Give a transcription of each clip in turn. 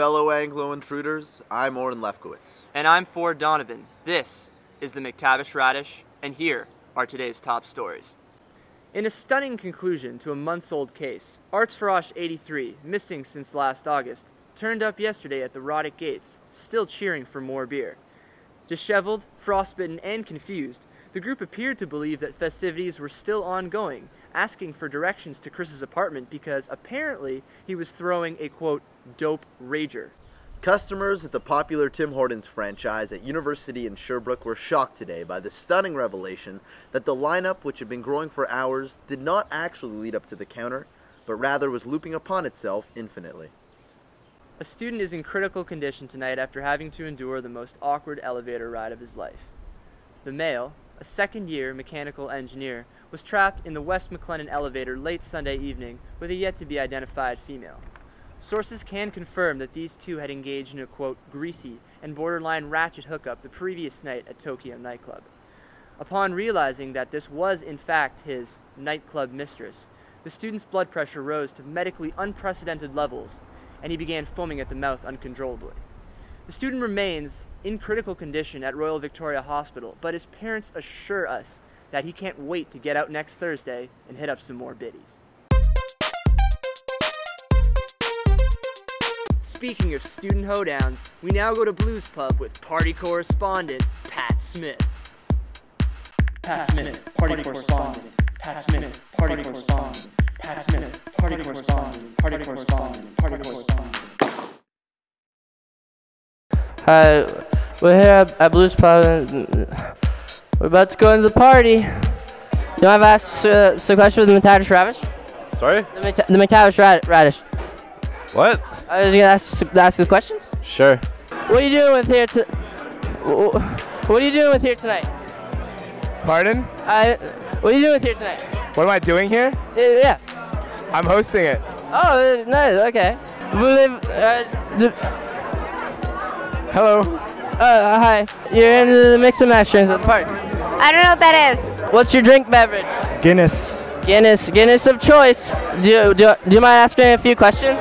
fellow Anglo-intruders, I'm Oren Lefkowitz. And I'm Ford Donovan. This is the McTavish Radish, and here are today's top stories. In a stunning conclusion to a months-old case, Arts Farash 83, missing since last August, turned up yesterday at the Roddick Gates, still cheering for more beer. Disheveled, frostbitten, and confused, the group appeared to believe that festivities were still ongoing, asking for directions to Chris's apartment because apparently he was throwing a, quote, dope rager. Customers at the popular Tim Hortons franchise at University in Sherbrooke were shocked today by the stunning revelation that the lineup, which had been growing for hours, did not actually lead up to the counter, but rather was looping upon itself infinitely. A student is in critical condition tonight after having to endure the most awkward elevator ride of his life. The male, a second-year mechanical engineer, was trapped in the West McLennan elevator late Sunday evening with a yet-to-be-identified female. Sources can confirm that these two had engaged in a, quote, greasy and borderline ratchet hookup the previous night at Tokyo nightclub. Upon realizing that this was, in fact, his nightclub mistress, the student's blood pressure rose to medically unprecedented levels, and he began foaming at the mouth uncontrollably. The student remains in critical condition at Royal Victoria Hospital, but his parents assure us that he can't wait to get out next Thursday and hit up some more biddies. Speaking of student hoedowns, we now go to Blues Pub with party correspondent Pat Smith. Pat Smith, party correspondent. Pat Smith, party correspondent. Pat Smith, party correspondent. Party correspondent. Party correspondent. Hi, we're here at Blues Pub and we're about to go into the party. You want to ask a question with the McTavish Radish? Sorry? The McTavish Radish. What? I was going to ask the questions. Sure. What are you doing with here What are you doing with here tonight? Pardon? What are you doing with here tonight? What am I doing here? Yeah. I'm hosting it. Oh, nice. Okay. Hello. Hi. You're into the mix and masters at the party. I don't know what that is. What's your drink beverage? Guinness. Guinness of choice. Do you mind asking me a few questions?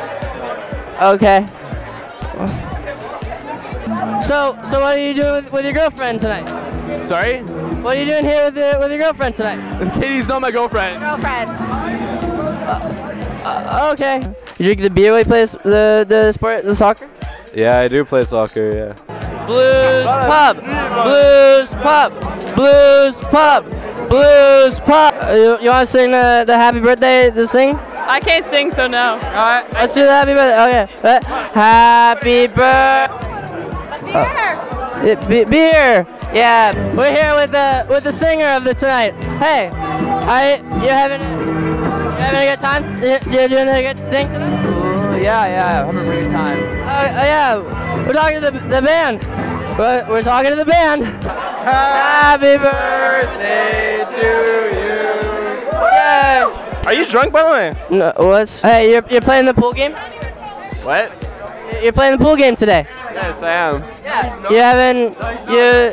Okay. So what are you doing with your girlfriend tonight? Sorry? What are you doing here with your girlfriend tonight? Katie's not my girlfriend. Okay. You drink the beer while you play the soccer? Yeah, I do play soccer, yeah. Blues Pub! Blues Pub! Blues Pub! Blues Pub! You want to sing the happy birthday, the thing? I can't sing, so no. Alright, let's do the happy birthday. Okay. Happy birthday! Beer! Yeah, we're here with the singer of the tonight. Hey, you having a good time? You're doing a good thing tonight? Yeah, I'm having a pretty good time. Yeah, we're talking to the band. We're talking to the band. Happy birthday to you. Yeah. Are you drunk, by the way? No, what's? Hey, you're playing the pool game? What? You're playing the pool game today? Yes, I am. Yeah.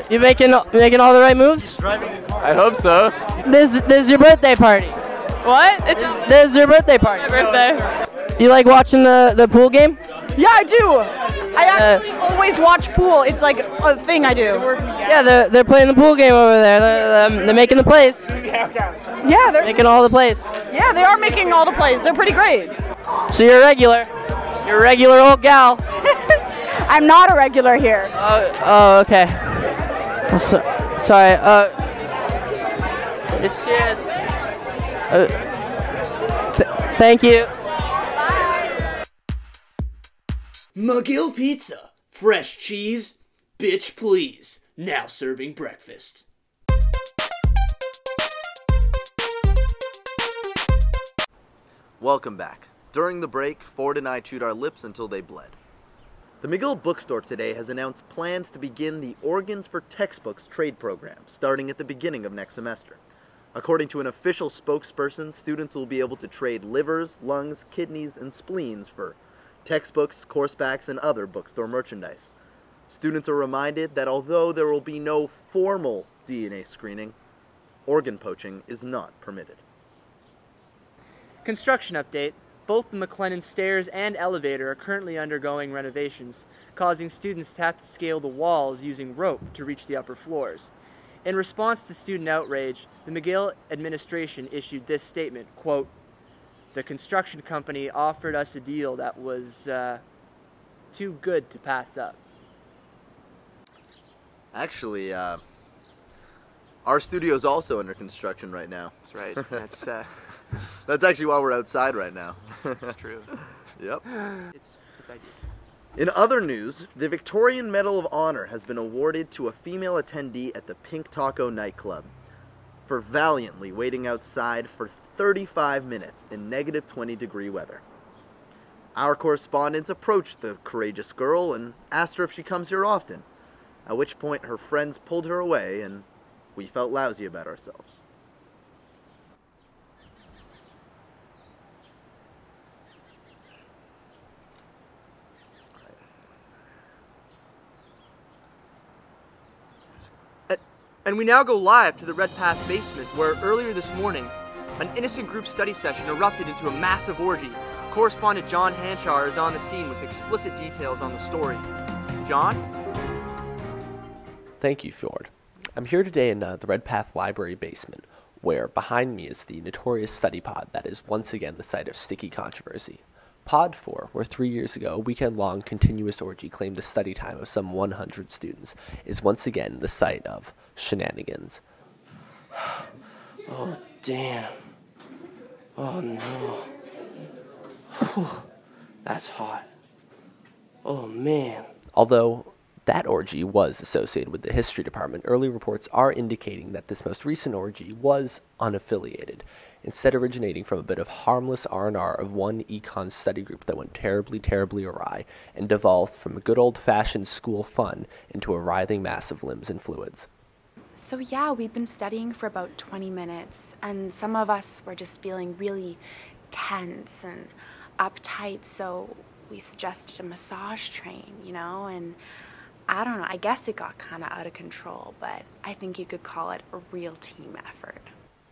You making all the right moves? I hope so. This is your birthday party. What? This is your birthday party. My birthday. You like watching the pool game? Yeah, I do. I actually always watch pool. It's like a thing I do. Yeah, they're playing the pool game over there. They're making the plays. Yeah, they're making all the plays. Yeah, they are making all the plays. They're pretty great. So you're a regular. You're a regular old gal. I'm not a regular here. Oh, okay. Sorry. Cheers. Thank you. McGill Pizza. Fresh cheese. Bitch please. Now serving breakfast. Welcome back. During the break, Ford and I chewed our lips until they bled. The McGill bookstore today has announced plans to begin the Organs for Textbooks trade program, starting at the beginning of next semester. According to an official spokesperson, students will be able to trade livers, lungs, kidneys, and spleens for textbooks, course backs, and other bookstore merchandise. Students are reminded that although there will be no formal DNA screening, organ poaching is not permitted. Construction update. Both the McLennan stairs and elevator are currently undergoing renovations, causing students to have to scale the walls using rope to reach the upper floors. In response to student outrage, the McGill administration issued this statement, quote, "The construction company offered us a deal that was too good to pass up." Actually, our studio's also under construction right now. That's right. That's actually why we're outside right now. That's true. Yep. It's ideal. In other news, the Victorian Medal of Honor has been awarded to a female attendee at the Pink Taco nightclub for valiantly waiting outside for 35 minutes in negative 20-degree weather. Our correspondents approached the courageous girl and asked her if she comes here often, at which point her friends pulled her away and we felt lousy about ourselves. And we now go live to the Red Path basement, where earlier this morning, an innocent group study session erupted into a massive orgy. Correspondent John Hanchar is on the scene with explicit details on the story. John? Thank you, Fjord. I'm here today in the Red Path Library basement, where behind me is the notorious study pod that is once again the site of sticky controversy. Pod 4, where 3 years ago a weekend-long continuous orgy claimed the study time of some 100 students, is once again the site of shenanigans. Oh, damn. Oh, no. Whew. That's hot. Oh, man. Although that orgy was associated with the history department, early reports are indicating that this most recent orgy was unaffiliated, instead originating from a bit of harmless R&R of one econ study group that went terribly, terribly awry and devolved from a good old-fashioned school fun into a writhing mass of limbs and fluids. So yeah, we'd been studying for about 20 minutes, and some of us were just feeling really tense and uptight, so we suggested a massage train, you know, and I don't know, I guess it got kind of out of control, but I think you could call it a real team effort.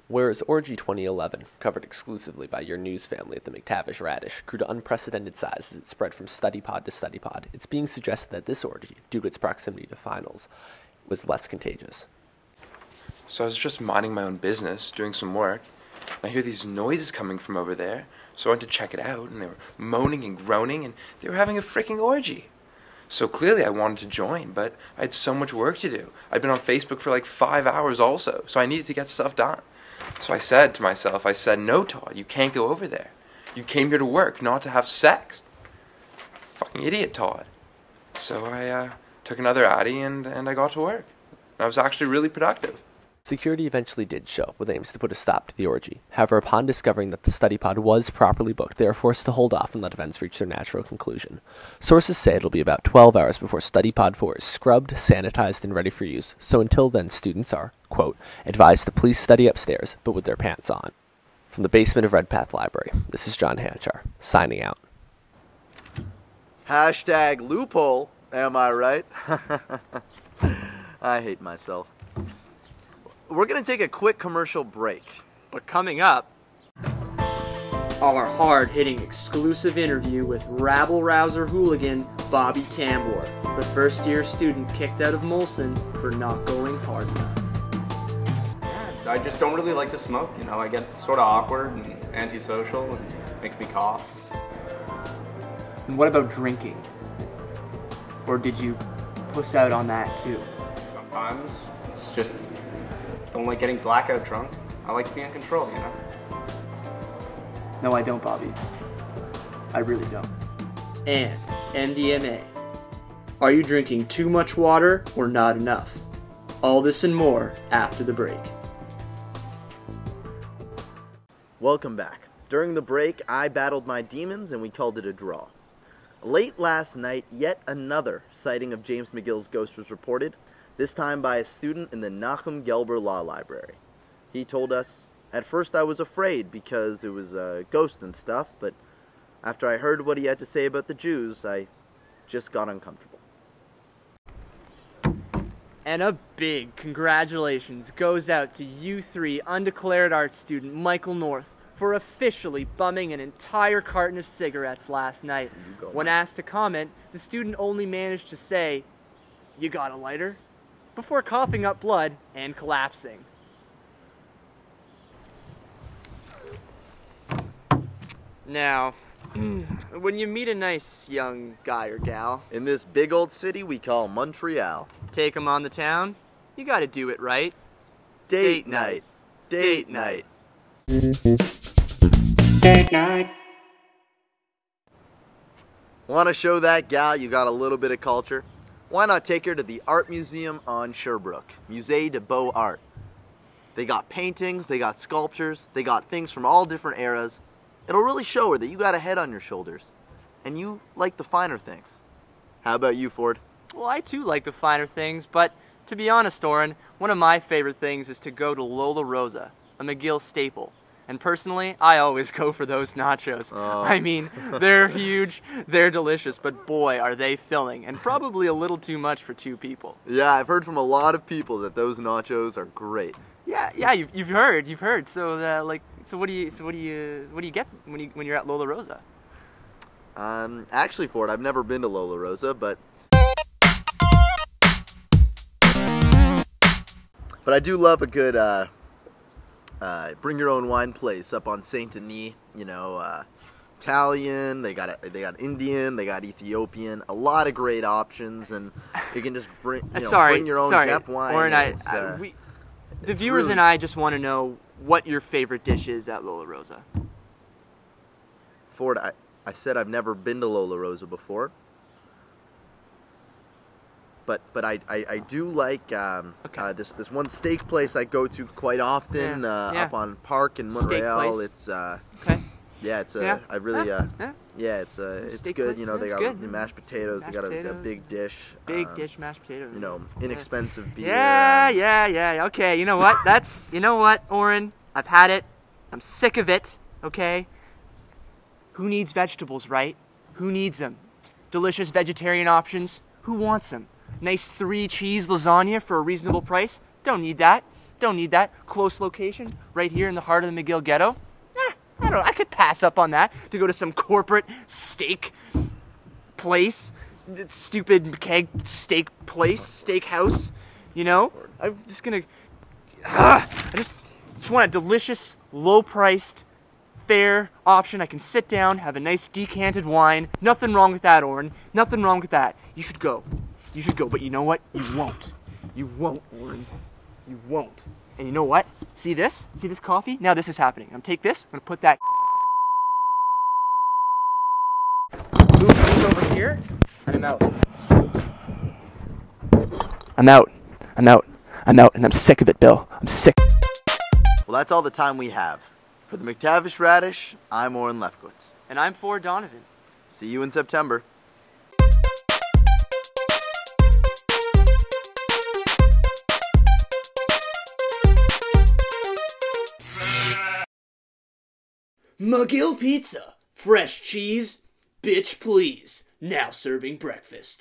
Whereas Orgy 2011, covered exclusively by your news family at the McTavish Radish, grew to unprecedented size as it spread from study pod to study pod, it's being suggested that this orgy, due to its proximity to finals, was less contagious. So I was just minding my own business, doing some work, and I hear these noises coming from over there, so I went to check it out, and they were moaning and groaning, and they were having a freaking orgy. So clearly I wanted to join, but I had so much work to do. I'd been on Facebook for like 5 hours also, so I needed to get stuff done. So I said to myself, no, Todd, you can't go over there. You came here to work, not to have sex. Fucking idiot, Todd. So I took another Addy and I got to work. And I was actually really productive. Security eventually did show up with aims to put a stop to the orgy. However, upon discovering that the study pod was properly booked, they are forced to hold off and let events reach their natural conclusion. Sources say it'll be about 12 hours before study pod 4 is scrubbed, sanitized, and ready for use, so until then students are, quote, advised to please study upstairs, but with their pants on. From the basement of Red Path Library, this is John Hanchar, signing out. Hashtag loophole, am I right? I hate myself. We're going to take a quick commercial break. But coming up, our hard-hitting exclusive interview with rabble-rouser hooligan Bobby Tambor, the first-year student kicked out of Molson for not going hard enough. I just don't really like to smoke, you know. I get sort of awkward and antisocial and makes me cough. And what about drinking? Or did you puss out on that too? Sometimes it's just, don't like getting blackout drunk. I like to be in control, you know. No, I don't, Bobby. I really don't. And MDMA. Are you drinking too much water or not enough? All this and more after the break. Welcome back. During the break, I battled my demons and we called it a draw. Late last night, yet another sighting of James McGill's ghost was reported, this time by a student in the Nachum Gelber Law Library. He told us, at first I was afraid because it was a ghost and stuff, but after I heard what he had to say about the Jews, I just got uncomfortable. And a big congratulations goes out to U3 undeclared art student Michael North, for officially bumming an entire carton of cigarettes last night. When asked to comment, the student only managed to say, "You got a lighter?" before coughing up blood and collapsing. Now, when you meet a nice young guy or gal in this big old city we call Montreal, take 'em on the town, you gotta do it right. Date night. Date night. Date night. Want to show that gal you got a little bit of culture? Why not take her to the Art Museum on Sherbrooke, Musée de Beaux Art. They got paintings, they got sculptures, they got things from all different eras. It'll really show her that you got a head on your shoulders, and you like the finer things. How about you, Ford? Well, I too like the finer things, but to be honest, Oren, one of my favorite things is to go to Lola Rosa, a McGill staple. And personally, I always go for those nachos. Oh. I mean, they're huge, they're delicious, but boy, are they filling, and probably a little too much for 2 people. Yeah, I've heard from a lot of people that those nachos are great. Yeah, you've heard. So, so what do you get when you're at Lola Rosa? Actually, Ford, I've never been to Lola Rosa, but I do love a good bring your own wine place up on Saint Denis. You know, Italian. They got Indian. They got Ethiopian. A lot of great options, and you can just bring bring your own Gep wine. Oren, the viewers really... and I just want to know what your favorite dish is at Lola Rosa. Ford, I said I've never been to Lola Rosa before, but I do like this one steak place I go to quite often up on Park in Montreal. It's it's good. Place. You know, they got the mashed potatoes. They got a big dish. Mashed potatoes. You know, inexpensive beer. Yeah. Okay, you know what, Oren? I've had it. I'm sick of it. Okay. Who needs vegetables, right? Who needs them? Delicious vegetarian options. Who wants them? Nice 3-cheese lasagna for a reasonable price. Don't need that. Close location, right here in the heart of the McGill ghetto. I don't know, I could pass up on that to go to some corporate steak place, stupid keg steak place, steakhouse, you know? I'm just gonna, I just want a delicious, low-priced, fair option. I can sit down, have a nice decanted wine. Nothing wrong with that, Oren. Nothing wrong with that. You should go, but you know what? You won't, Oren. You won't. And you know what? See this? See this coffee? Now this is happening. I'm gonna take this, I'm gonna put that move this over here, and I'm out. I'm out, and I'm sick of it, Bill. I'm sick. Well, that's all the time we have. For the McTavish Radish, I'm Oren Lefkowitz. And I'm Ford Donovan. See you in September. McGill Pizza. Fresh cheese. Bitch please. Now serving breakfast.